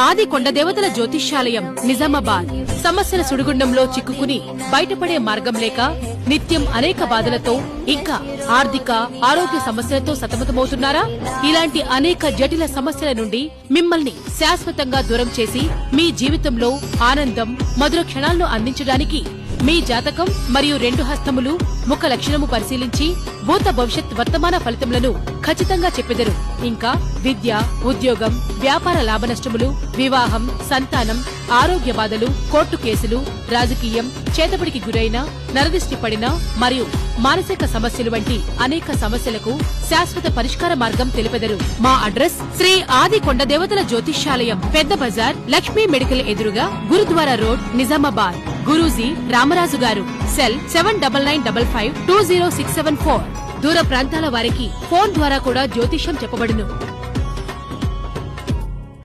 ఆది కొండ దేవతల జ్యోతిష్యాలయం నిజామాబాద్. సమస్యల సుడిగుండంలో చిక్కుకుని బయటపడే మార్గం లేక నిత్యం అనేక బాధలతో ఇంకా ఆర్థిక ఆరోగ్య సమస్యలతో సతమతమవుతున్నారా? ఇలాంటి అనేక జటిల సమస్యల నుండి మిమ్మల్ని శాశ్వతంగా దూరం చేసి మీ జీవితంలో ఆనందం మధుర క్షణాలను అందించడానికి మీ జాతకం మరియు 2 హస్తములు ముఖ లక్షణము పరిశీలించి భూత భవిష్యత్ వర్తమాన ఫలితములను ఖచ్చితంగా చెప్పెదరు. ఇంకా విద్య, ఉద్యోగం, వ్యాపార లాభ నష్టములు, వివాహం, సంతానం, ఆరోగ్య బాధలు, కోర్టు కేసులు, రాజకీయం, చేతబడికి గురైన, నరదిష్టి పడిన మరియు మానసిక సమస్యలు వంటి అనేక సమస్యలకు శాశ్వత పరిష్కార మార్గం తెలిపెదరు. మా అడ్రస్ శ్రీ ఆది కొండ దేవతల జ్యోతిష్యాలయం, పెద్ద బజార్, లక్ష్మీ మెడికల్ ఎదురుగా, గురుద్వారా రోడ్, నిజామాబాద్. గురూజీ రామరాజు గారు. సెల్ 7995520674. దూర ప్రాంతాల వారికి ఫోన్ ద్వారా కూడా జ్యోతిష్యం చెప్పబడును.